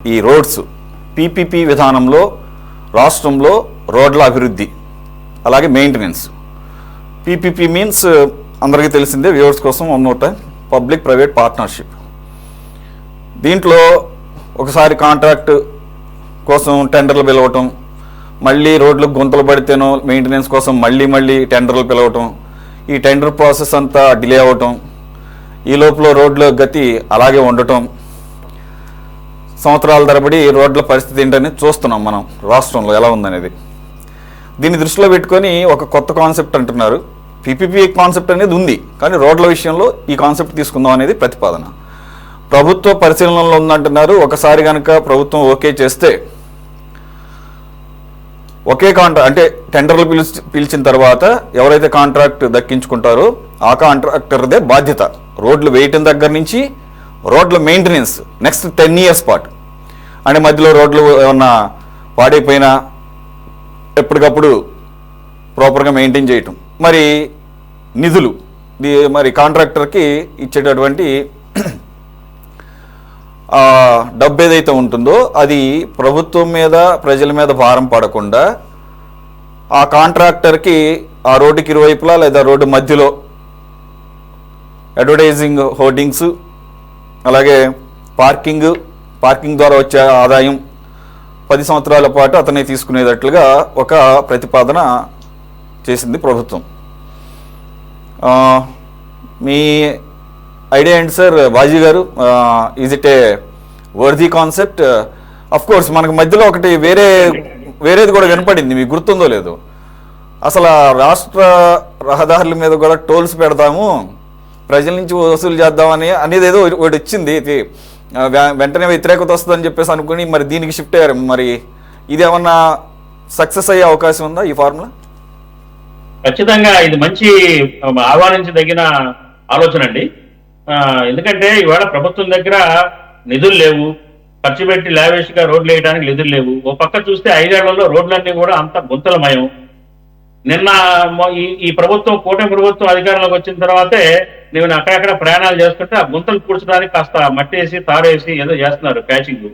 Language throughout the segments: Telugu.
ఈ రోడ్స్ పీపీపీ విధానంలో రాష్ట్రంలో రోడ్ల అభివృద్ధి అలాగే మెయింటెనెన్స్. పీపీపీ మీన్స్ అందరికీ తెలిసిందే, వ్యూవర్స్ కోసం one more time, public private partnership. దీంట్లో ఒకసారి కాంట్రాక్ట్ కోసం టెండర్లు పిలవటం, మళ్ళీ రోడ్లకు గుంతలు పడితేనో మెయింటెనెన్స్ కోసం మళ్ళీ టెండర్లు పిలవటం, ఈ టెండర్ ప్రాసెస్ అంతా డిలే అవ్వటం, ఈ లోపల రోడ్ల గతి అలాగే ఉండటం, సంవత్సరాల తరబడి రోడ్ల పరిస్థితి ఏంటని చూస్తున్నాం మనం రాష్ట్రంలో ఎలా ఉందనేది. దీన్ని దృష్టిలో పెట్టుకొని ఒక కొత్త కాన్సెప్ట్ అంటున్నారు. పీపీపీ కాన్సెప్ట్ అనేది ఉంది, కానీ రోడ్ల విషయంలో ఈ కాన్సెప్ట్ తీసుకుందాం అనేది ప్రతిపాదన. ప్రభుత్వ పరిశీలనలో ఉందంటున్నారు. ఒకసారి కనుక ప్రభుత్వం ఓకే చేస్తే ఒకే అంటే టెండర్లు పిలిచిన తర్వాత ఎవరైతే కాంట్రాక్ట్ దక్కించుకుంటారో ఆ కాంట్రాక్టర్దే బాధ్యత రోడ్లు వేయటం దగ్గర నుంచి రోడ్ల మెయింటెనెన్స్ నెక్స్ట్ 10 years పాటు. అంటే మధ్యలో రోడ్లు ఏమన్నా పాడైపోయినా ఎప్పటికప్పుడు ప్రాపర్గా మెయింటైన్ చేయటం. మరి నిధులు మరి కాంట్రాక్టర్కి ఇచ్చేటటువంటి డబ్బు ఏదైతే ఉంటుందో అది ప్రభుత్వం మీద ప్రజల మీద భారం పడకుండా ఆ కాంట్రాక్టర్కి ఆ రోడ్డుకి ఇరువైపులా లేదా రోడ్డు మధ్యలో అడ్వర్టైజింగ్ హోర్డింగ్స్ అలాగే పార్కింగ్ ద్వారా వచ్చే ఆదాయం 10 సంవత్సరాల పాటు అతనే తీసుకునేటట్లుగా ఒక ప్రతిపాదన చేసింది ప్రభుత్వం. మీ ఐడియా ఏంటి సార్ బాజీ గారు? Is it A worthy concept? Of course మనకు మధ్యలో ఒకటి వేరేది కూడా వినపడింది, మీకు గుర్తుందో లేదో. అసలు రాష్ట్ర రహదారుల మీద కూడా టోల్స్ పెడతాము, ప్రజల నుంచి వసూలు చేద్దామని అనేది ఏదో ఒకటి వచ్చింది. వెంటనే వ్యతిరేకత వస్తుందని చెప్పేసి అనుకుని మరి దీనికి షిఫ్ట్ అయ్యారు. మరి ఇది ఏమన్నా సక్సెస్ అయ్యే అవకాశం ఉందా ఈ ఫార్ములా? ఖచ్చితంగా ఇది మంచి ఆహ్వానించదగిన ఆలోచన అండి. ఎందుకంటే ఇవాళ ప్రభుత్వం దగ్గర నిధులు లేవు, ఖర్చు పెట్టి లావిష్గా రోడ్లు వేయడానికి నిధులు లేవు. ఓ పక్క చూస్తే 5 ఏళ్లలో రోడ్లన్నీ కూడా అంత గుంతలమయం. నిన్న ఈ ప్రభుత్వం కూటమి ప్రభుత్వం అధికారంలోకి వచ్చిన తర్వాతే నేను అక్కడక్కడ ప్రయాణాలు చేస్తుంటే ఆ గుంతలు పూడ్చడానికి కాస్త మట్టి వేసి తారేసి ఏదో చేస్తున్నారు ప్యాచింగ్.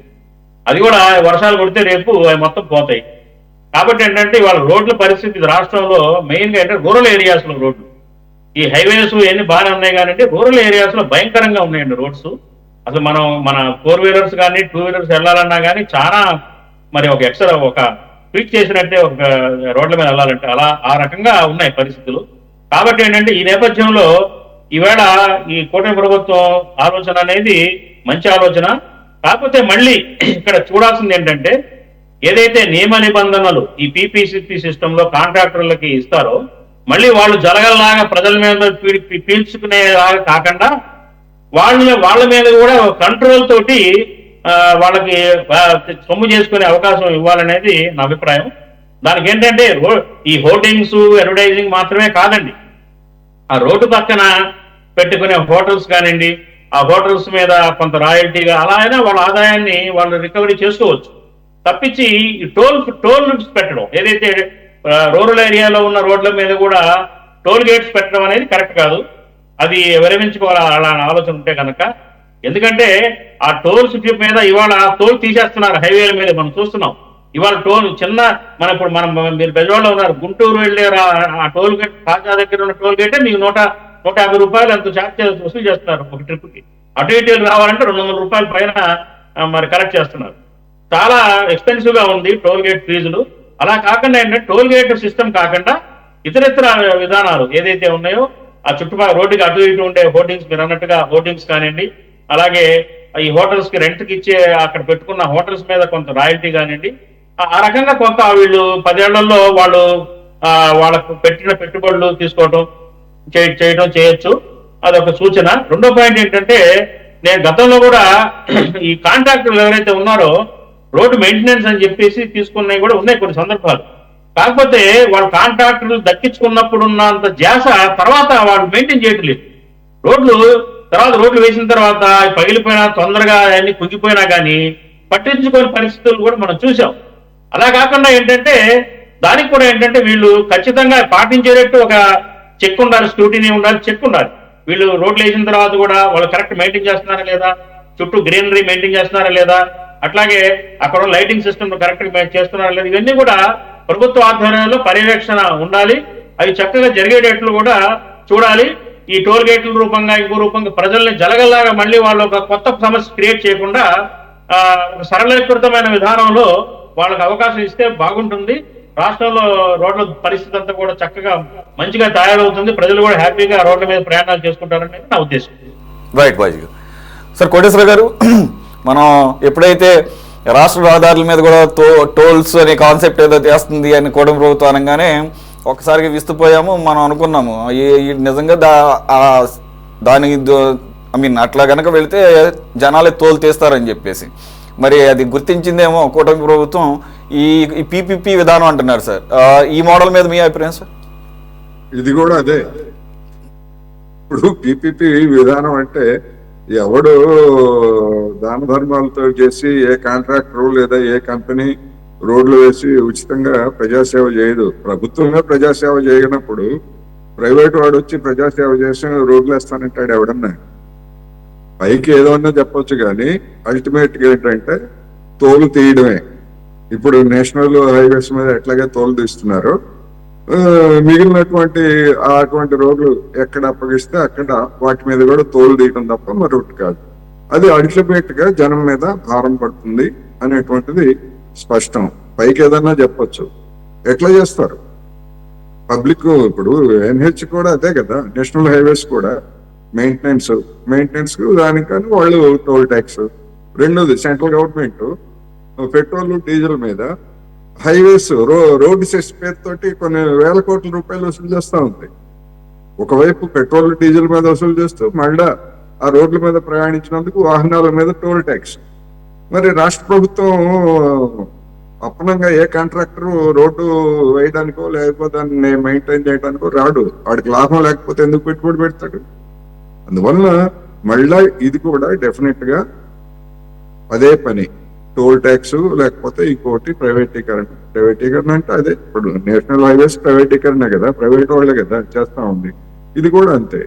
అది కూడా వర్షాలు కొడితే రేపు అవి మొత్తం పోతాయి. కాబట్టి ఏంటంటే ఇవాళ రోడ్ల పరిస్థితి రాష్ట్రంలో మెయిన్గా అంటే రూరల్ ఏరియాస్లో రోడ్లు, ఈ హైవేస్ ఇవన్నీ బాగానే ఉన్నాయి కానీ రూరల్ ఏరియాస్లో భయంకరంగా ఉన్నాయండి రోడ్స్. అసలు మన 4 వీలర్స్ కానీ 2 వీలర్స్ వెళ్ళాలన్నా కానీ చాలా మరి ఒక ట్వీట్ చేసినట్టే ఒక రోడ్ల మీద వెళ్ళాలంటే అలా ఆ రకంగా ఉన్నాయి పరిస్థితులు. కాబట్టి ఏంటంటే ఈ నేపథ్యంలో ఈవేళ ఈ కూటమి ప్రభుత్వం ఆలోచన అనేది మంచి ఆలోచన. కాకపోతే మళ్ళీ ఇక్కడ చూడాల్సింది ఏంటంటే ఏదైతే నియమ నిబంధనలు ఈ పీపీసీపీ సిస్టంలో కాంట్రాక్టర్లకి ఇస్తారో మళ్ళీ వాళ్ళు జరగలాగా ప్రజల మీద పీల్చుకునేలాగా కాకుండా వాళ్ళ మీద కూడా కంట్రోల్ తోటి వాళ్ళకి సొమ్ము చేసుకునే అవకాశం ఇవ్వాలనేది నా అభిప్రాయం. దానికి ఏంటంటే ఈ హోర్డింగ్స్ అడ్వర్టైజింగ్ మాత్రమే కాదండి, ఆ రోడ్డు పక్కన పెట్టుకునే హోటల్స్ కానివ్వండి, ఆ హోటల్స్ మీద కొంత రాయల్టీగా అలా అయినా వాళ్ళ ఆదాయాన్ని వాళ్ళు రికవరీ చేసుకోవచ్చు. తప్పించి ఈ టోల్ పెట్టడం ఏదైతే రూరల్ ఏరియాలో ఉన్న రోడ్ల మీద కూడా టోల్ గేట్స్ పెట్టడం అనేది కరెక్ట్ కాదు. అది విరమించుకోవాలి అలా ఆలోచన ఉంటే కనుక. ఎందుకంటే ఆ టోల్స్ మీద ఇవాళ టోల్ తీసేస్తున్నారు హైవేల మీద మనం చూస్తున్నాం. ఇవాళ టోల్ ఇప్పుడు మీరు బెజవాడలో ఉన్నారు, గుంటూరు వెళ్ళే ఆ టోల్ గేట్ కాజా దగ్గర ఉన్న టోల్ గేటే మీకు 150 రూపాయలు ఎంత ఛార్జ్ వసూలు చేస్తున్నారు ఒక ట్రిప్కి. అటు ఇటు రావాలంటే 200 రూపాయల పైన మరి కలెక్ట్ చేస్తున్నారు. చాలా ఎక్స్పెన్సివ్ గా ఉంది టోల్ గేట్ ఫీజులు. అలా కాకుండా ఏంటంటే టోల్ గేట్ సిస్టమ్ కాకుండా ఇతరితర విధానాలు ఏదైతే ఉన్నాయో ఆ చుట్టుపక్కల రోడ్డుకి అటు ఇటు ఉండే హోర్డింగ్స్, మీరు అన్నట్టుగా హోర్డింగ్స్ కానివ్వండి, అలాగే ఈ హోటల్స్ కి రెంట్కి ఇచ్చే అక్కడ పెట్టుకున్న హోటల్స్ మీద కొంత రాయల్టీ కానివ్వండి, ఆ రకంగా కొంత వీళ్ళు 10 ఏళ్లలో వాళ్ళకు పెట్టిన పెట్టుబడులు తీసుకోవడం చేయొచ్చు. అదొక సూచన. రెండో పాయింట్ ఏంటంటే నేను గతంలో కూడా ఈ కాంట్రాక్టర్లు ఎవరైతే ఉన్నారో రోడ్డు మెయింటెనెన్స్ అని చెప్పేసి తీసుకున్నవి కూడా ఉన్నాయి కొన్ని సందర్భాలు. కాకపోతే వాళ్ళ కాంట్రాక్టర్లు దక్కించుకున్నప్పుడు ఉన్నంత ధ్యాస తర్వాత వాళ్ళు మెయింటైన్ చేయటం లేదు. రోడ్లు వేసిన తర్వాత పగిలిపోయినా తొందరగా అన్ని కుంగిపోయినా కానీ పట్టించుకోని పరిస్థితులు కూడా మనం చూసాం. అలా కాకుండా ఏంటంటే దానికి కూడా ఏంటంటే వీళ్ళు ఖచ్చితంగా పాటించేటట్టు ఒక చెక్ ఉండాలి, స్క్రూటినీ ఉండాలి, చెక్ ఉండాలి. వీళ్ళు రోడ్లు వేసిన తర్వాత కూడా వాళ్ళు కరెక్ట్ మెయింటైన్ చేస్తున్నారా లేదా, చుట్టూ గ్రీనరీ మెయింటైన్ చేస్తున్నారా లేదా, అట్లాగే అక్కడ లైటింగ్ సిస్టమ్ కరెక్ట్ గా చేస్తున్నారా లేదు, ఇవన్నీ కూడా ప్రభుత్వ ఆధ్వర్యంలో పర్యవేక్షణ ఉండాలి. అవి చక్కగా జరిగేటట్లు కూడా చూడాలి. ఈ టోల్ గేట్ల రూపంగా ఇంకో రూపంగా ప్రజల్ని జలగల్లాగా మళ్ళీ వాళ్ళు ఒక కొత్త సమస్య క్రియేట్ చేయకుండా ఒక సరళీకృతమైన విధానంలో వాళ్ళకి అవకాశం ఇస్తే బాగుంటుంది. రాష్ట్రంలో రోడ్ల పరిస్థితి అంతా కూడా చక్కగా మంచిగా తయారవుతుంది. ప్రజలు కూడా హ్యాపీగా రోడ్ల మీద ప్రయాణాలు చేసుకుంటారని నా ఉద్దేశం. రైట్ బాజీ గారు. సార్ కోటేశ్వర గారు, మనం ఎప్పుడైతే రాష్ట్ర రహదారుల మీద కూడా టోల్స్ అనే కాన్సెప్ట్ ఏదో చేస్తుంది అని కూటమి ప్రభుత్వం అనగానే ఒకసారికి విస్తుపోయాము. మనం అనుకున్నాము నిజంగా దానికి ఐ మీన్ అట్లా కనుక వెళితే జనాలే తోలు తీస్తారని చెప్పేసి, మరి అది గుర్తించిందేమో కూటమి ప్రభుత్వం. ఈ పీపీపీ విధానం అంటున్నారు సార్, ఈ మోడల్ మీద మీ అభిప్రాయం సార్? ఇది కూడా అదే. ఇప్పుడు పీపీపీ విధానం అంటే ఎవడు దాన ధర్మాలతో చేసి ఏ కాంట్రాక్టర్ లేదా ఏ కంపెనీ రోడ్లు వేసి ఉచితంగా ప్రజాసేవ చేయదు. ప్రభుత్వమే ప్రజాసేవ చేయనప్పుడు ప్రైవేట్ వాడు వచ్చి ప్రజాసేవ చేసి రోడ్లు వేస్తానంటాడు ఎవడన్నా. పైకి ఏదన్నా చెప్పొచ్చు కానీ అల్టిమేట్ గా ఏంటంటే తోలు తీయడమే. ఇప్పుడు నేషనల్ హైవేస్ మీద ఎట్లాగే తోలు తీస్తున్నారు, మిగిలినటువంటి అటువంటి రోడ్లు ఎక్కడ అప్పగిస్తే అక్కడ వాటి మీద కూడా తోలు తీయడం తప్ప మరొకటి కాదు. అది అల్టిమేట్ గా జనం మీద భారం పడుతుంది అనేటువంటిది స్పష్టం. పైకి ఏదన్నా చెప్పొచ్చు, ఎట్లా చేస్తారు పబ్లిక్? ఇప్పుడు ఎన్హెచ్ కూడా అదే కదా, నేషనల్ హైవేస్ కూడా మెయింటెనెన్స్ కు దానికని వాళ్ళు టోల్ ట్యాక్స్. రెండోది సెంట్రల్ గవర్నమెంట్ పెట్రోల్ డీజిల్ మీద హైవేస్ రోడ్డు సెస్ పేరుతోటి కొన్ని వేల కోట్ల రూపాయలు వసూలు చేస్తా ఉంది. ఒకవైపు పెట్రోల్ డీజిల్ మీద వసూలు చేస్తూ మళ్ళా ఆ రోడ్ల మీద ప్రయాణించినందుకు వాహనాల మీద టోల్ ట్యాక్స్. మరి రాష్ట్ర ప్రభుత్వం అప్పనంగా ఏ కాంట్రాక్టర్ రోడ్డు వేయడానికో లేకపోతే దాన్ని మెయింటైన్ చేయడానికో రాడు. వాడికి లాభం లేకపోతే ఎందుకు పెట్టుబడి పెడతాడు? అందువల్ల మళ్ళా ఇది కూడా డెఫినెట్ గా అదే పని, టోల్ ట్యాక్స్ లేకపోతే ఇంకోటి ప్రైవేటీకరణ అంటే అదే. ఇప్పుడు నేషనల్ హైవేస్ ప్రైవేటీకరణ కదా, ప్రైవేట్ వాళ్ళే కదా చేస్తా ఉంది. ఇది కూడా అంతే.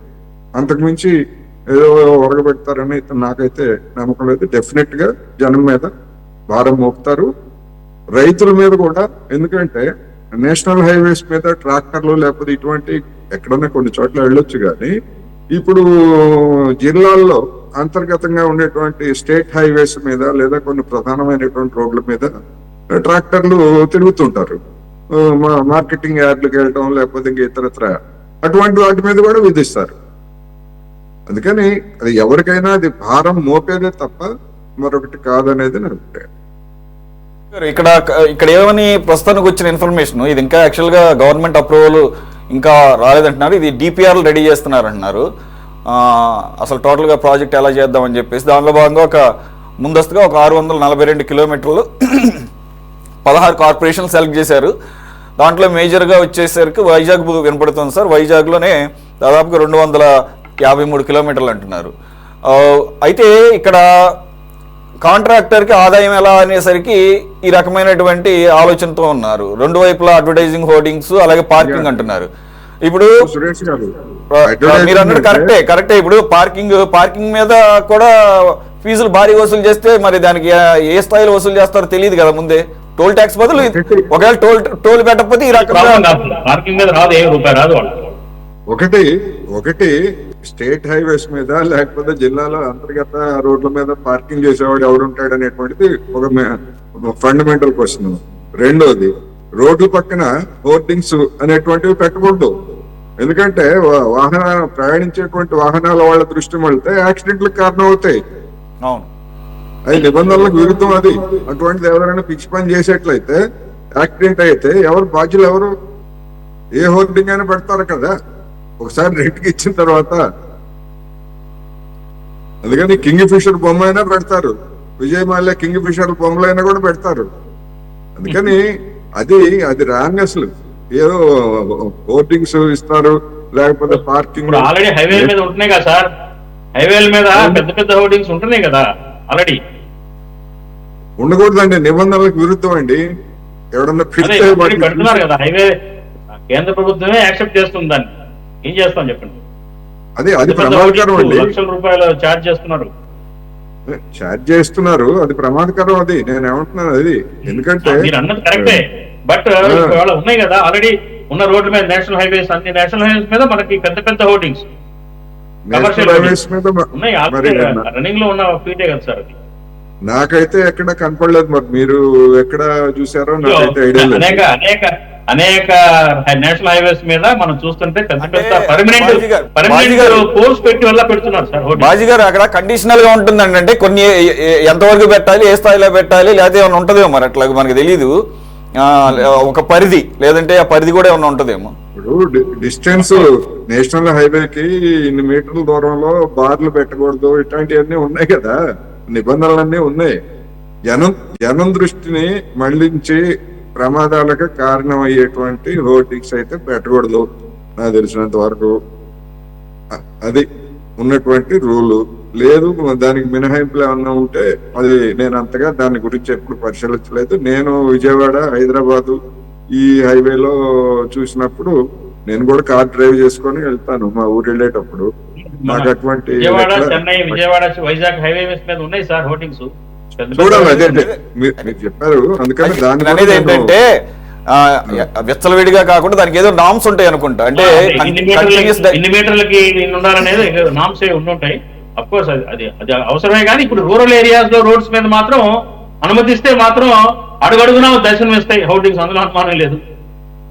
అంతకుమించి ఏదో ఒరగబెడతారని నాకైతే నమ్మకం లేదు. డెఫినెట్ గా జనం మీద భారం మోపుతారు, రైతుల మీద కూడా. ఎందుకంటే నేషనల్ హైవేస్ మీద ట్రాక్టర్లు లేకపోతే ఇటువంటి ఎక్కడన్నా కొన్ని చోట్ల వెళ్ళొచ్చు, కానీ ఇప్పుడు జిల్లాల్లో అంతర్గతంగా ఉండేటువంటి స్టేట్ హైవేస్ మీద లేదా కొన్ని ప్రధానమైనటువంటి రోడ్ల మీద ట్రాక్టర్లు తిరుగుతుంటారు, మార్కెటింగ్ యార్డ్లకు వెళ్ళటం లేకపోతే ఇంక ఇతరత్ర అటువంటి వాటి మీద కూడా విధిస్తారు. అందుకని అది ఎవరికైనా అది భారం మోపేదే తప్ప మరొకటి కాదనేది నా అభిప్రాయం. ఇక్కడ ఏమని ప్రస్తుతానికి వచ్చిన ఇన్ఫర్మేషన్, ఇది ఇంకా యాక్చువల్ గా గవర్నమెంట్ అప్రూవల్ ఇంకా రాలేదంటున్నారు. ఇది డిపిఆర్లు రెడీ చేస్తున్నారు అంటున్నారు. అసలు టోటల్గా ప్రాజెక్ట్ ఎలా చేద్దామని చెప్పేసి దానిలో భాగంగా ముందస్తుగా ఒక 642 కిలోమీటర్లు 16 కార్పొరేషన్లు సెలెక్ట్ చేశారు. దాంట్లో మేజర్గా వచ్చేసరికి వైజాగ్ వినపడుతుంది సార్. వైజాగ్లోనే దాదాపుగా 253 కిలోమీటర్లు అంటున్నారు. అయితే ఇక్కడ కాంట్రాక్టర్కి ఆదాయం ఎలా అనేసరికి ఈ రకమైనటువంటి ఆలోచనతో ఉన్నారు. రెండు వైపులా అడ్వర్టైజింగ్ హోర్డింగ్స్ అలాగే పార్కింగ్ అంటున్నారు. ఇప్పుడు మీరు అన్నట్టు కరెక్టే. ఇప్పుడు పార్కింగ్ మీద కూడా ఫీజులు భారీ వసూలు చేస్తే మరి దానికి ఏ స్థాయిలో వసూలు చేస్తారో తెలియదు కదా ముందే. టోల్ ట్యాక్స్ బదులు ఒకవేళ టోల్ పెట్టకపోతే ఈ రకంగా పార్కింగ్ మీద రాదు, రూపాయి రాదు. ఒకటి స్టేట్ హైవేస్ మీద లేకపోతే జిల్లాలో అంతర్గత రోడ్ల మీద పార్కింగ్ చేసేవాడు ఎవడుంటాడు అనేటువంటిది ఒక ఫండమెంటల్ క్వశ్చన్. రెండోది, రోడ్ల పక్కన హోర్డింగ్స్ అనేటువంటివి పెట్టకూడదు. ఎందుకంటే ప్రయాణించేటువంటి వాహనాల వాళ్ళ దృష్టి వెళ్తే యాక్సిడెంట్లకు కారణం అవుతాయి. అది నిబంధనలకు విరుద్ధం. అది అటువంటిది ఎవరైనా పిచ్చి పని చేసేట్లయితే యాక్సిడెంట్ అయితే బాధ్యులు? ఏ హోర్డింగ్ అయినా పెడతారు కదా ఒకసారి రేటుకి ఇచ్చిన తర్వాత. అందుకని కింగ్ ఫిషర్ బొమ్మ అయినా పెడతారు, విజయమాల్య కింగ్ ఫిషర్ బొమ్మలైనా కూడా పెడతారు. అందుకని అది రాంగ్. అసలు ఏదో హోర్డింగ్స్ ఇస్తారు లేకపోతే పార్కింగ్ ఆల్రెడీ హైవేల మీద ఉంటున్నాయి కదా సార్. హైవేల మీద పెద్ద పెద్ద హోర్డింగ్స్ ఉంటున్నాయి కదా ఆల్రెడీ. ఉండకూడదండి, నిబంధనలకు విరుద్ధం అండి. ఎవడన్నా పెడుతున్నారు కదా హైవే, కేంద్ర ప్రభుత్వమే యాక్సెప్ట్ చేస్తుంది. దాన్ని ఏం చేస్తాం చెప్పండి. అది ప్రమాదకరం అండి. లక్షల రూపాయలు ఛార్జ్ చేస్తున్నారు. చార్జ్ చేస్తున్నారు, అది ప్రమాదకరం. అది నేను ఏమంటున్నాను అది, ఎందుకంటే మీరు అన్నది కరెక్టే. బట్ ఇవాళ ఉన్నాయి కదా ఆల్రెడీ ఉన్న రోడ్ల మీద, నేషనల్ హైవేస్, అన్ని నేషనల్ హైవేస్ మీద మనకి పెద్ద పెద్ద హోర్డింగ్స్ నేషనల్ హైవేస్ మీద ఉన్నాయి. మరి రన్నింగ్ లో ఉన్న ఫీటే కదా సార్ అది. నాకైతే ఎక్కడ కనపడలేదు. మరి మీరు ఎక్కడ చూసారో నాకైతే ఐడియా లేదు. అనేక అనేక అనేక నేషనల్ హైవేస్ మీద మనం చూస్తుంటే పెద్ద పెద్ద పర్మనెంట్ పోల్స్ పెట్టి వల్ల పెడుతున్నారు సార్. బాజీ గారు అక్కడ కండిషనల్ గా ఉంటుందండి, అంటే కొన్ని ఎంతవరకు పెట్టాలి, ఏ స్థాయిలో పెట్టాలి, లేకపోతే ఏమైనా ఉంటుందేమో మరి అట్లా మనకు తెలీదు. ఒక పరిధి, లేదంటే ఆ పరిధి కూడా ఏమైనా ఉంటుందేమో. ఇప్పుడు డిస్టెన్స్ నేషనల్ హైవేకి ఇన్ని మీటర్ల దూరంలో బార్లు పెట్టకూడదు, ఇట్లాంటివన్నీ ఉన్నాయి కదా, నిబంధనలన్నీ ఉన్నాయి. జనం దృష్టిని మళ్లించి ప్రమాదాలకు కారణమయ్యేటువంటి హోర్డింగ్స్ అయితే పెట్టకూడదు నాకు తెలిసినంత వరకు. అది ఉన్నటువంటి రూలు. లేదు దానికి మినహాయింపులు ఏమన్నా ఉంటే అది నేను అంతగా దాని గురించి ఎప్పుడు పరిశీలించలేదు. నేను విజయవాడ, హైదరాబాదు ఈ హైవేలో చూసినప్పుడు నేను కూడా కార్ డ్రైవ్ చేసుకొని వెళ్తాను మా ఊరు వెళ్ళేటప్పుడు. నాకు అటువంటి చెన్నై, విజయవాడ, వైజాగ్ హైవేస్ మీద ఉన్నాయి సార్ హోర్డింగ్స్. చూడాలి. అదే మీరు చెప్పారు, అందుకని దాని అనేది ఏంటంటే విచ్చలవిడిగా కాకుండా దానికి ఏదో నామ్స్ ఉంటాయి అనుకుంటా. అంటే ఇన్ని మీటర్లకి ఉండాలనేది నామ్స్ ఉండుంటాయి. అఫ్ కోర్స్ అది అది అవసరమే. కానీ ఇప్పుడు రూరల్ ఏరియాస్ లో రోడ్స్ మీద మాత్రం అనుమతిస్తే మాత్రం అడుగడుగునా దర్శనం ఇస్తాయి హోర్డింగ్స్, అందులో అనుమానం లేదు.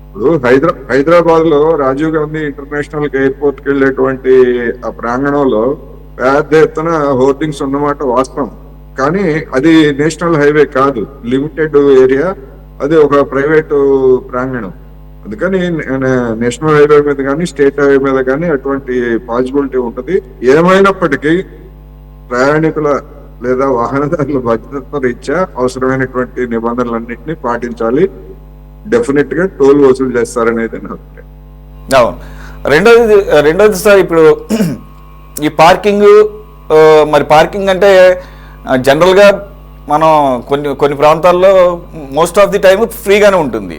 ఇప్పుడు హైదరాబాద్ లో రాజీవ్ గాంధీ ఇంటర్నేషనల్ ఎయిర్పోర్ట్ కి వెళ్ళేటువంటి ఆ ప్రాంగణంలో పెద్ద ఎత్తున హోర్డింగ్స్ ఉన్నమాట వాస్తవం. కానీ అది నేషనల్ హైవే కాదు, లిమిటెడ్ ఏరియా, అది ఒక ప్రైవేటు ప్రాంగణం. అందుకని నేషనల్ హైవే మీద కానీ స్టేట్ హైవే మీద కానీ అటువంటి పాసిబిలిటీ ఉంటుంది. ఏమైనప్పటికీ ప్రయాణికుల లేదా వాహనదారుల భద్రత రీత్యా అవసరమైనటువంటి నిబంధనలన్నింటినీ పాటించాలి. డెఫినెట్ గా టోల్ వసూలు చేస్తారనేది నా అభిప్రాయం. అవును. రెండోది సార్, ఇప్పుడు ఈ పార్కింగ్, మరి పార్కింగ్ అంటే జనరల్గా మనం కొన్ని ప్రాంతాల్లో మోస్ట్ ఆఫ్ ది టైమ్ ఫ్రీగానే ఉంటుంది,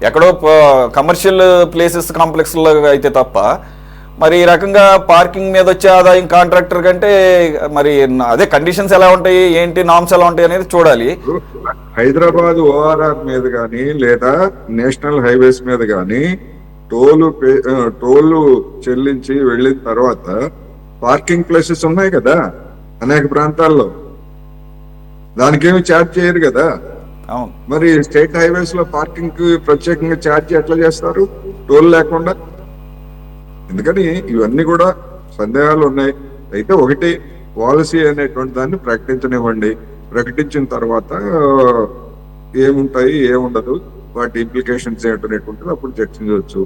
ఎక్కడో కమర్షియల్ ప్లేసెస్ కాంప్లెక్స్లో అయితే తప్ప. మరి ఈ రకంగా పార్కింగ్ మీద వచ్చే ఆదాయం కాంట్రాక్టర్ కంటే మరి అదే కండిషన్స్ ఎలా ఉంటాయి, ఏంటి నామ్స్ ఎలా ఉంటాయి అనేది చూడాలి. హైదరాబాద్ ఓఆర్ఆర్ మీద కానీ లేదా నేషనల్ హైవేస్ మీద కానీ టోలు చెల్లించి వెళ్ళిన తర్వాత పార్కింగ్ ప్లేసెస్ ఉన్నాయి కదా అనేక ప్రాంతాల్లో, దానికేమి ఛార్జ్ చేయరు కదా. మరి స్టేట్ హైవేస్ లో పార్కింగ్ కి ప్రత్యేకంగా ఛార్జ్ ఎట్లా చేస్తారు టోల్ లేకుండా? ఎందుకని ఇవన్నీ కూడా సందేహాలు ఉన్నాయి. అయితే ఒకటి, పాలసీ అనేటువంటి దాన్ని ప్రకటించనివ్వండి. ప్రకటించిన తర్వాత ఏముంటాయి ఏముండదు, వాటి ఇంప్లికేషన్స్ ఏంటనేటువంటిది అప్పుడు చర్చించవచ్చు.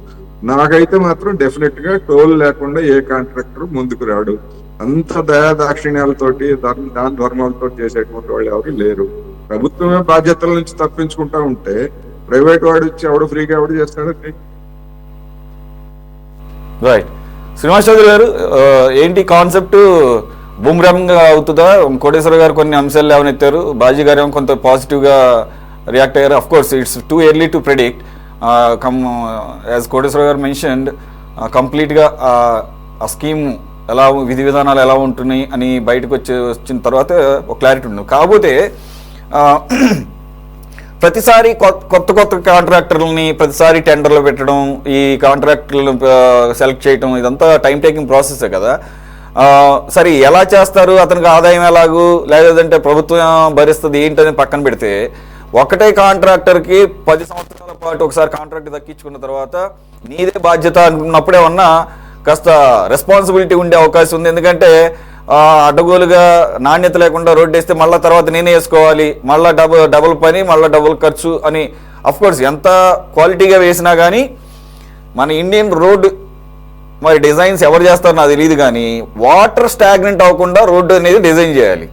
నాకైతే మాత్రం డెఫినెట్ గా టోల్ లేకుండా ఏ కాంట్రాక్టర్ ముందుకు రాడు. అంత దయాదాక్షిణ్యాలతోటి దాని ధర్మాలతో చేసేటువంటి వాళ్ళు ఎవరు లేరు. ప్రభుత్వమే బాధ్యతల నుంచి తప్పించుకుంటా ఉంటే ప్రైవేట్ వాడు ఇచ్చి ఎవడు ఫ్రీగా ఎవడు చేస్తాడండి. రైట్. శ్రీనివాస్ చౌదరి గారు, ఏంటి కాన్సెప్ట్ బూమ్రాంగ్ అవుతుందా? కోటేశ్వర గారు కొన్ని అంశాలు లేవనెత్తారు, బాజీ గారు ఏమో కొంత పాజిటివ్గా రియాక్ట్ అయ్యారు. Of course it's too early to predict. As Koteswara గారు మెన్షన్డ్, కంప్లీట్గా ఆ స్కీమ్ ఎలా, విధి విధానాలు ఎలా ఉంటున్నాయి అని బయటకు వచ్చిన తర్వాత ఒక క్లారిటీ ఉంది. కాకపోతే ప్రతిసారి కొత్త కాంట్రాక్టర్లని ప్రతిసారి టెండర్లు పెట్టడం, ఈ కాంట్రాక్టర్లను సెలెక్ట్ చేయడం, ఇదంతా టైం టేకింగ్ ప్రాసెసే కదా. సరే, ఎలా చేస్తారు, అతనికి ఆదాయం ఎలాగూ, లేదంటే ప్రభుత్వం భరిస్తుంది ఏంటని పక్కన పెడితే, ఒకటే కాంట్రాక్టర్కి 10 సంవత్సరాల పాటు ఒకసారి కాంట్రాక్ట్ దక్కించుకున్న తర్వాత నీదే బాధ్యత అనుకున్నప్పుడే ఉన్నా కాస్త రెస్పాన్సిబిలిటీ ఉండే అవకాశం ఉంది. ఎందుకంటే అడ్డగోలుగా నాణ్యత లేకుండా రోడ్డు వేస్తే మళ్ళీ తర్వాత నేనే వేసుకోవాలి, మళ్ళీ డబుల్ పని, మళ్ళీ డబుల్ ఖర్చు అని. అఫ్కోర్స్ ఎంత క్వాలిటీగా వేసినా కానీ మన ఇండియన్ రోడ్డు మరి డిజైన్స్ ఎవరు చేస్తారో నాకు తెలియదు, కానీ వాటర్ స్టాగ్నెంట్ అవ్వకుండా రోడ్డు అనేది డిజైన్ చేయాలి.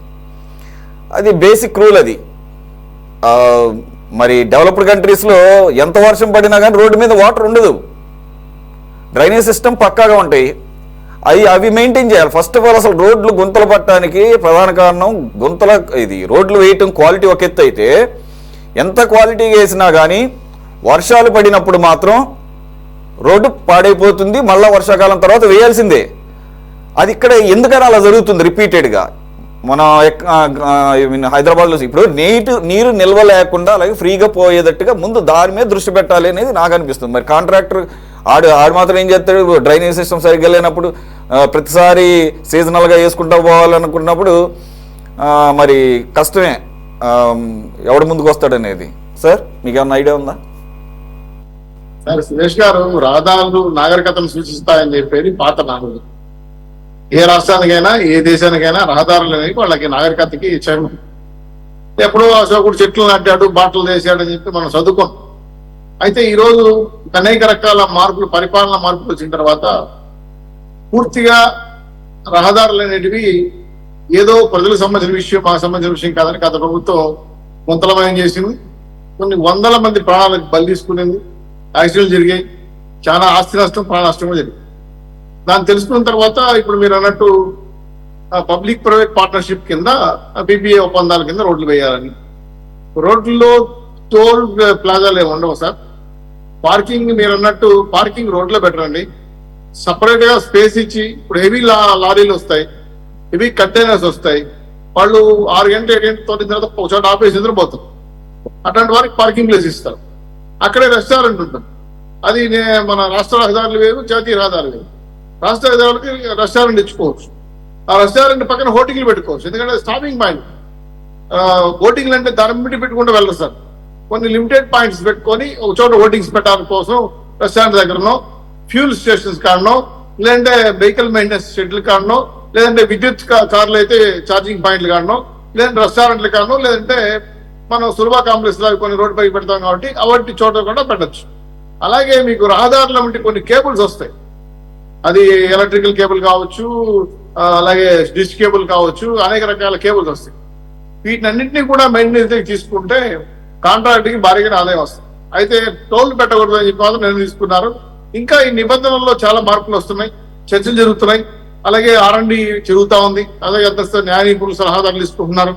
అది బేసిక్ రూల్. అది మరి డెవలప్డ్ కంట్రీస్లో ఎంత వర్షం పడినా కానీ రోడ్డు మీద వాటర్ ఉండదు, డ్రైనేజ్ సిస్టమ్ పక్కాగా ఉంటాయి. అవి మెయింటైన్ చేయాలి. ఫస్ట్ ఆఫ్ ఆల్ అసలు రోడ్లు గుంతలు పట్టడానికి ప్రధాన కారణం రోడ్లు వేయటం క్వాలిటీ ఒక ఎత్తు అయితే, ఎంత క్వాలిటీగా వేసినా కానీ వర్షాలు పడినప్పుడు మాత్రం రోడ్డు పాడైపోతుంది, మళ్ళీ వర్షాకాలం తర్వాత వేయాల్సిందే. అది ఇక్కడ ఎందుకని అలా జరుగుతుంది రిపీటెడ్గా? మనం హైదరాబాద్లో ఇప్పుడు నీరు నిల్వ లేకుండా అలాగే ఫ్రీగా పోయేటట్టుగా ముందు దాని మీద దృష్టి పెట్టాలి అనేది నాకు అనిపిస్తుంది. మరి కాంట్రాక్టర్ ఆడు మాత్రం ఏం చేస్తాడు, డ్రైనేజ్ సిస్టమ్ సరిగ్గా లేనప్పుడు ప్రతిసారి సీజనల్గా వేసుకుంటూ పోవాలనుకున్నప్పుడు మరి కష్టమే, ఎవడు ముందుకు వస్తాడనేది. సార్ మీకు ఏమన్నా ఐడియా ఉందా? సార్ సురేష్ గారు, రహదారులు నాగరికతను సూచిస్తాయని చెప్పేది పాత నానుడు. ఏ రాష్ట్రానికైనా ఏ దేశానికైనా రహదారులు అనేవి వాళ్ళకి నాగరికతకి ఇచ్చాము. ఎప్పుడో అశోకుడు చెట్లు నాటాడు, బాటలు వేసాడని చెప్పి మనం చదువుకోం. అయితే ఈరోజు అనేక రకాల మార్పులు, పరిపాలన మార్పులు వచ్చిన తర్వాత పూర్తిగా రహదారులు అనేటివి ఏదో ప్రజలకు సంబంధించిన విషయం, మాకు సంబంధించిన విషయం కాదని గత ప్రభుత్వం గుంతలమయం చేసింది. కొన్ని వందల మంది ప్రాణాలకు బలి తీసుకునేది, యాక్సిడెంట్లు జరిగాయి, చాలా ఆస్తి నష్టం, ప్రాణ నష్టం కూడా జరిగింది. దాన్ని తెలుసుకున్న తర్వాత ఇప్పుడు మీరు అన్నట్టు పబ్లిక్ ప్రైవేట్ పార్ట్నర్షిప్ కింద PPA ఒప్పందాల కింద రోడ్లు వేయాలని. రోడ్లలో టోల్ ప్లాజాలు ఏమి ఉండవు సార్. పార్కింగ్ మీరు అన్నట్టు పార్కింగ్ రోడ్లో పెట్టరండి. సపరేట్ గా స్పేస్ ఇచ్చి, ఇప్పుడు హెవీ లారీలు వస్తాయి, హెవీ కంటైనర్స్ వస్తాయి, వాళ్ళు 6 గంటలు 7 గంటలు తోటిన తర్వాత ఒక చోట ఆపేసి నిద్రపోతారు. అట్లాంటి వారికి పార్కింగ్ ప్లేస్ ఇస్తారు. అక్కడే రెస్టారెంట్ ఉంటుంది. అది మన రాష్ట్ర రహదారులు వేరు, జాతీయ రహదారులు వేరు. రాష్ట్ర రహదారులకి రెస్టారెంట్ ఇచ్చుకోవచ్చు. ఆ రెస్టారెంట్ పక్కన హోటింగ్లు పెట్టుకోవచ్చు. ఎందుకంటే స్టాపింగ్ పాయింట్, హోటింగ్లు అంటే దాని బట్టి పెట్టుకుంటూ వెళ్ళరు సార్. కొన్ని లిమిటెడ్ పాయింట్స్ పెట్టుకొని ఒక చోట హోటింగ్స్ పెట్టడానికి కోసం రెస్టారెంట్ దగ్గరనో, ఫ్యూల్ స్టేషన్స్ కాడనో, లేదంటే వెహికల్ మెయింటెనెన్స్ షెడ్లు కాడనో, లేదంటే విద్యుత్ కార్లు అయితే ఛార్జింగ్ పాయింట్లు కాడనో, లేదంటే రెస్టారెంట్లు కాడనో, లేదంటే మనం సులభ కాంప్లెక్స్ లాగా కొన్ని రోడ్డు పైకి పెడతాం కాబట్టి అవంటి చోట కూడా పెట్టచ్చు. అలాగే మీకు రహదారుల వంటి కొన్ని కేబుల్స్ వస్తాయి. అది ఎలక్ట్రికల్ కేబుల్ కావచ్చు, అలాగే డిష్ కేబుల్ కావచ్చు, అనేక రకాల కేబుల్స్ వస్తాయి. వీటినన్నింటినీ కూడా మెయింటెనెన్స్ తీసుకుంటే కాంట్రాక్ట్కి భారీగా ఆదాయం వస్తుంది. అయితే టోల్ పెట్టకూడదు అని చెప్పి మాత్రం నిర్ణయం తీసుకున్నారు. ఇంకా ఈ నిబంధనల్లో చాలా మార్పులు వస్తున్నాయి, చర్చలు జరుగుతున్నాయి. అలాగే R&D జరుగుతూ ఉంది. అలాగే అంతస్తు న్యాయ నిపుణులు సలహాదారులు తీసుకుంటున్నారు.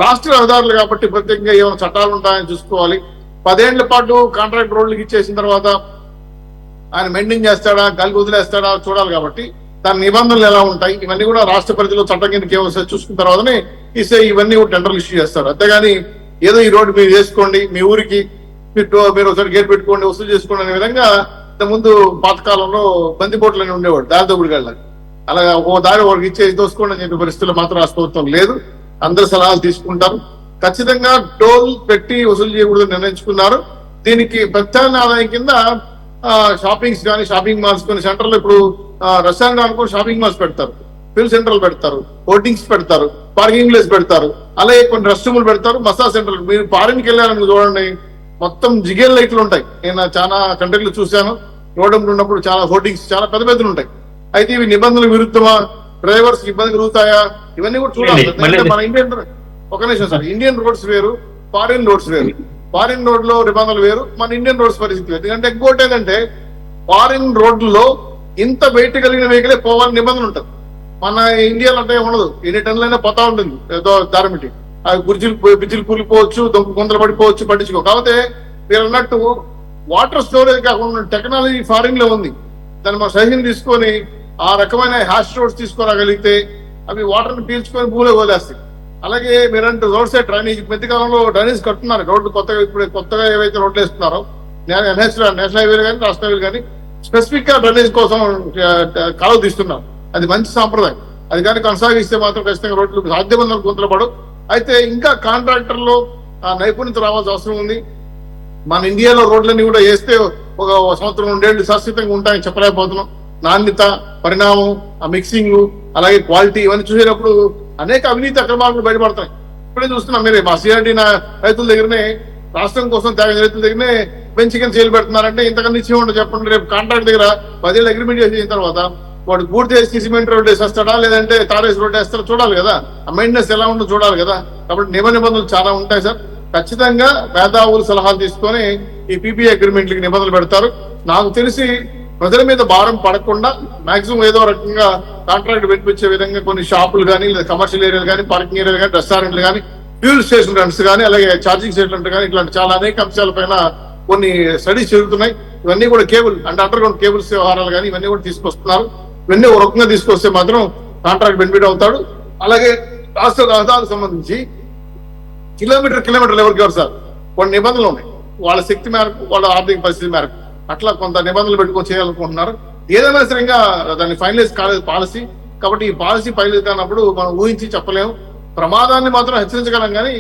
రాష్ట్ర రహదారులు కాబట్టి ప్రత్యేకంగా ఏమైనా చట్టాలు ఉంటాయని చూసుకోవాలి. 10 ఏళ్ల పాటు కాంట్రాక్ట్ రోడ్లకి ఇచ్చేసిన తర్వాత ఆయన మెయింటైన్ చేస్తాడా, గాలికి వదిలేస్తాడా చూడాలి. కాబట్టి దాని నిబంధనలు ఎలా ఉంటాయి, ఇవన్నీ కూడా రాష్ట్ర పరిధిలో చట్టం కింద కేవలం చూసుకున్న తర్వాతనే ఇవన్నీ కూడా టెండర్లు ఇష్యూ చేస్తారు. అంతేగాని ఏదో ఈ రోడ్డు మీరు చేసుకోండి, మీ ఊరికి మీరు ఒకసారి గేట్ పెట్టుకోండి, వసూలు చేసుకోండి అనే విధంగా ఇంతకుముందు పాతకాలంలో బందిపోట్లు అని ఉండేవాడు, దారి దొబ్బుడుగాళ్ళకి. అలాగా ఓ దారి ఒకరికి ఇచ్చేసి దోసుకోండి అని చెప్పే పరిస్థితుల్లో మాత్రం రాష్ట్ర ప్రభుత్వం లేదు. అందరు సలహాలు తీసుకుంటారు. ఖచ్చితంగా టోల్ పెట్టి వసూలు చేయకూడదు నిర్ణయించుకున్నారు. దీనికి ప్రత్యామ్నాయ ఆదాయం కింద షాపింగ్స్ కానీ, షాపింగ్ మాల్స్ కొన్ని సెంటర్లు, ఇప్పుడు రెస్టారెంట్ అనుకో షాపింగ్ మాల్స్ పెడతారు, ఫిల్ సెంటర్లు పెడతారు, హోర్డింగ్స్ పెడతారు, పార్కింగ్ ప్లేస్ పెడతారు, అలాగే కొన్ని రెస్ట్ రూములు పెడతారు, మసాజ్ సెంటర్లు. మీరు ఫారిన్కి వెళ్ళారని చూడండి, మొత్తం జిగేల్ లైట్లు ఉంటాయి. నేను చాలా కంట్రీలు చూశాను. రోడ్డు ఉన్నప్పుడు చాలా హోర్డింగ్స్ చాలా పెద్ద పెద్దలు ఉంటాయి. అయితే ఇవి నిబంధనలు విరుద్ధమా, డ్రైవర్స్ ఇబ్బంది కలుగుతాయా, ఇవన్నీ కూడా చూడాలి. మన ఇండియన్, ఒక నిమిషం సార్, ఇండియన్ రోడ్స్ వేరు, ఫారిన్ రోడ్స్ వేరు. ఫారిన్ రోడ్ లో నిబంధనలు వేరు, మన ఇండియన్ రోడ్స్ పరిస్థితి వేరు. ఎందుకంటే ఇంకోటి ఏంటంటే ఫారిన్ రోడ్లలో ఇంత వెయిట్ కలిగిన వెహికలే పోవాలని నిబంధన ఉంటుంది. మన ఇండియాలో అంటే ఉండదు, ఎన్ని టన్నులైనా పోతా ఉంటుంది ఏదో దారిమిటి. అవి బిజ్జులు కూలిపోవచ్చు, గుంతలు పడిపోవచ్చు, పట్టించుకో. కాకపోతే మీరు అన్నట్టు వాటర్ స్టోరేజ్ కాకుండా టెక్నాలజీ ఫారిన్ లో ఉంది. దాన్ని మనం సజెషన్ తీసుకొని ఆ రకమైన హ్యాష్ రోడ్స్ తీసుకురాగలిగితే అవి వాటర్ ని పీల్చుకొని భూమిలో వదిలేస్తాయి. అలాగే మీరంటే రోడ్ సైడ్ డ్రైనేజ్, మధ్యకాలంలో డ్రైనేజ్ కడుతున్నారు. రోడ్లు కొత్తగా ఇప్పుడు కొత్తగా ఏవైతే రోడ్లు వేస్తున్నారో నేషనల్ హైవేలు కానీ, రాష్ట్ర హైవేలు కానీ స్పెసిఫిక్ గా డ్రైనేజ్ కోసం కాలువ తీస్తున్నారు. అది మంచి సాంప్రదాయం. అది కానీ కొనసాగిస్తే మాత్రం ఖచ్చితంగా రోడ్లు సాధ్యమైన గుంతలు పడవు. అయితే ఇంకా కాంట్రాక్టర్లో నైపుణ్యత రావాల్సిన అవసరం ఉంది. మన ఇండియాలో రోడ్లన్నీ కూడా వేస్తే ఒక సంవత్సరం 2 ఏళ్ళు శాశ్వతంగా ఉంటాయని చెప్పలేకపోతున్నాం. నాణ్యత, పరిణామం, ఆ మిక్సింగ్, అలాగే క్వాలిటీ ఇవన్నీ చూసేటప్పుడు అనేక అవినీతి అక్రమాలు బయటపడతాయి. ఇప్పుడే చూస్తున్నాం. మీరే మా CRD రైతుల దగ్గరనే, రాష్ట్రం కోసం త్యాగం రైతుల దగ్గరనే బెంచికన్ సేల్ పెడుతున్నారంటే ఇంతకన్నా నిశ్చయం ఉండదు చెప్పండి. రేపు కాంట్రాక్ట్ దగ్గర 10 ఏళ్ళు అగ్రిమెంట్ చేసిన తర్వాత వాడు పూర్తి చేసి సిమెంట్ రోడ్ వేసేస్తాడా, లేదంటే తారేసి రోడ్ వేస్తాడా చూడాలి కదా. ఆ మెయింటెనెన్స్ ఎలా ఉంటుందో చూడాలి కదా. కాబట్టి నిబంధనలు చాలా ఉంటాయి సార్. ఖచ్చితంగా మేధావులు సలహాలు తీసుకొని ఈ PPA అగ్రిమెంట్లకి నిబంధనలు పెడతారు. నాకు తెలిసి ప్రజల మీద భారం పడకుండా మాక్సిమం ఏదో రకంగా కాంట్రాక్ట్ వినిపించే విధంగా కొన్ని షాపులు కానీ, లేదా కమర్షియల్ ఏరియాలు కానీ, పార్కింగ్ ఏరియాలు కానీ, రెస్టారెంట్లు కానీ, ఫ్యూల్ స్టేషన్ రెంట్స్ కానీ, అలాగే ఛార్జింగ్ స్టేషన్లు కానీ, ఇట్లాంటి చాలా అనేక అంశాలపైన కొన్ని స్టడీస్ జరుగుతున్నాయి. ఇవన్నీ కూడా కేబుల్ అంటే అండర్ గ్రౌండ్ కేబుల్స్ వ్యవహారాలు కానీ ఇవన్నీ కూడా తీసుకొస్తున్నారు. ఇవన్నీ ఒక రకంగా తీసుకొస్తే మాత్రం కాంట్రాక్ట్ బెనిఫిట్ అవుతాడు. అలాగే రాష్ట్ర రహదారులకు సంబంధించి కిలోమీటర్ లెవెల్కి ఎవరు సార్ కొన్ని నిబంధనలు ఉన్నాయి, వాళ్ళ శక్తి మేరకు, వాళ్ళ ఆర్థిక పరిస్థితి మేరకు అట్లా కొంత నిబంధనలు పెట్టుకొని చేయాలనుకుంటున్నారు. ఏదైనా సరే ఇంకా దాన్ని ఫైనలైజ్ కాలేదు పాలసీ. కాబట్టి ఈ పాలసీ ఫైనలైజ్ కానప్పుడు మనం ఊహించి చెప్పలేము. ప్రమాదాన్ని మాత్రం హెచ్చరించగలం కానీ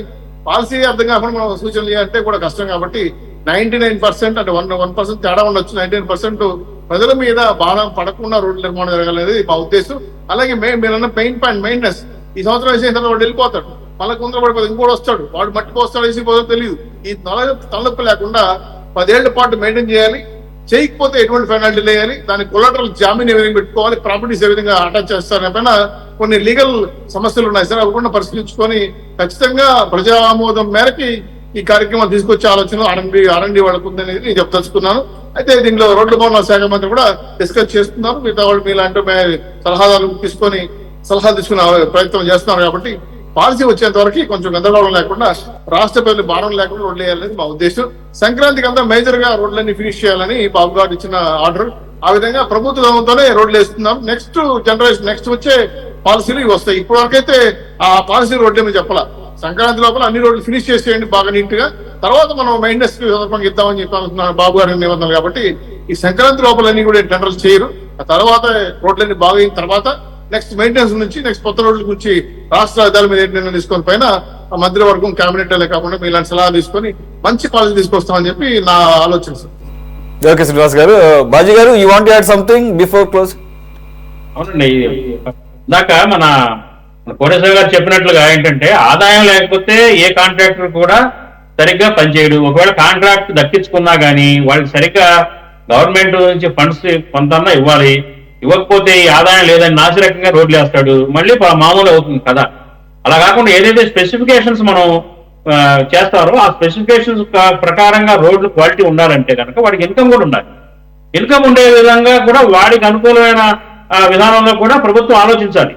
పాలసీ అర్థం కాకుండా మనం సూచనలు చేయాలంటే కూడా కష్టం. కాబట్టి 99% అంటే 1% తేడా ఉండొచ్చు. 99% ప్రజల మీద భారం పడకుండా రోడ్ల నిర్మాణం జరగాలనేది మా ఉద్దేశం. అలాగే మీరన్న పెయిన్ పాయింట్ మెయింటెనెన్స్ ఈ సంవత్సరం వేసిన తర్వాత వాడు వెళ్ళిపోతాడు, మళ్ళీ కుందర పడిపోతే ఇంకోటి వస్తాడు, వాడు మట్టి పోస్తాడు వేసి పోతాడు తెలియదు. ఈ తలనొప్పి లేకుండా 10 ఏళ్ల పాటు మెయింటైన్ చేయాలి. చేయకపోతే ఎటువంటి పెనాల్టీ వేయాలి, దాని కొలాటరల్ జామీన్ ఏ విధంగా పెట్టుకోవాలి, ప్రాపర్టీస్ ఏ విధంగా అటాచ్ చేస్తారు పైన కొన్ని లీగల్ సమస్యలు ఉన్నాయి సార్. అవి కూడా పరిశీలించుకొని ఖచ్చితంగా ప్రజా ఆమోదం మేరకి ఈ కార్యక్రమం తీసుకొచ్చే ఆలోచన ఆర్ఎండి వాళ్ళకు ఉందనేది నేను చెప్పదలుచుకున్నాను. అయితే దీనిలో రోడ్ల భవనాల శాఖ మంత్రి కూడా డిస్కస్ చేస్తున్నారు. మిగతా వాళ్ళు మీలాంటి సలహాదారులు తీసుకునే ప్రయత్నం చేస్తున్నారు. కాబట్టి పాలసీ వచ్చేంత వరకు కొంచెం గందరగోళం లేకుండా రాష్ట్ర ప్రజలు భారం లేకుండా రోడ్లు వేయాలనేది మా ఉద్దేశం. సంక్రాంతికి అంతా మేజర్ గా రోడ్లన్నీ ఫినిష్ చేయాలని బాబు గారు ఇచ్చిన ఆర్డర్. ఆ విధంగా ప్రభుత్వంతోనే రోడ్లు వేస్తున్నాం. నెక్స్ట్ జనరేషన్ నెక్స్ట్ వచ్చే పాలసీలు ఇవి వస్తాయి. ఇప్పటి వరకైతే ఆ పాలసీ రోడ్లు ఏమీ చెప్పాల. సంక్రాంతి లోపల అన్ని రోడ్లు ఫినిష్ చేసేయండి బాగా నీట్ గా, తర్వాత మనం మెయింటెనెన్స్ సందర్భంగా ఇద్దామని చెప్పాలనుకున్నాను బాబు గారి నిబంధనలు. కాబట్టి ఈ సంక్రాంతి లోపల అన్ని కూడా టెండర్లు చేయరు. ఆ తర్వాత రోడ్లన్నీ బాగా అయిన తర్వాత నెక్స్ట్ మెయింటెనెన్స్ నుంచి నెక్స్ట్ కొత్త రోడ్ల గురించి రాష్ట్ర రాజధాని మీద ఏంటి నిర్ణయం తీసుకొని పైన మంత్రివర్గం కేబినెట్ కాకుండా మీ ఇలాంటి సలహా తీసుకొని మంచి పాలసీ తీసుకొస్తామని చెప్పి నా ఆలోచన సార్. ఓకే శ్రీనివాస్ గారు. బాజీ గారు, you want to add something before close? అవునండి, ఇందాక మన కోటేశ్వర గారు చెప్పినట్లుగా ఏంటంటే ఆదాయం లేకపోతే ఏ కాంట్రాక్టర్ కూడా సరిగ్గా పనిచేయడు. ఒకవేళ కాంట్రాక్ట్ దక్కించుకున్నా గానీ వాళ్ళకి సరిగ్గా గవర్నమెంట్ నుంచి ఫండ్స్ కొంత ఇవ్వాలి. ఇవ్వకపోతే ఈ ఆదాయం లేదని నాసిరకంగా రోడ్లు వేస్తాడు, మళ్ళీ మామూలు అవుతుంది కదా. అలా కాకుండా ఏదైతే స్పెసిఫికేషన్స్ మనం చేస్తారో ఆ స్పెసిఫికేషన్స్ ప్రకారంగా రోడ్లు క్వాలిటీ ఉండాలంటే కనుక వాడికి ఇన్కమ్ కూడా ఉండాలి. ఇన్కమ్ ఉండే విధంగా కూడా వాడికి అనుకూలమైన విధానంలో కూడా ప్రభుత్వం ఆలోచించాలి.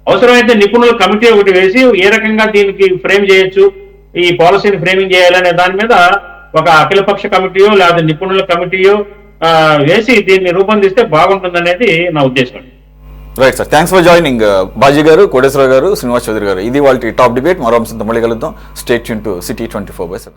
అవసరమైతే నిపుణుల కమిటీ ఒకటి వేసి ఏ రకంగా దీనికి ఫ్రేమ్ చేయొచ్చు, ఈ పాలసీని ఫ్రేమింగ్ చేయాలనే దాని మీద ఒక అఖిలపక్ష కమిటీయో లేదా నిపుణుల కమిటీయో వేసి దీన్ని రూపొందిస్తే బాగుంటుందనేది నా ఉద్దేశం. Right sir, thanks for joining Baji గారు, కోటేశ్వర గారు, శ్రీనివాస్ చౌదరి గారు. ఇది వాళ్ళ టాప్ డిబేట్. మరో అంశంతో మళ్ళీ కలుద్దాం. Stay tune to city 24/7.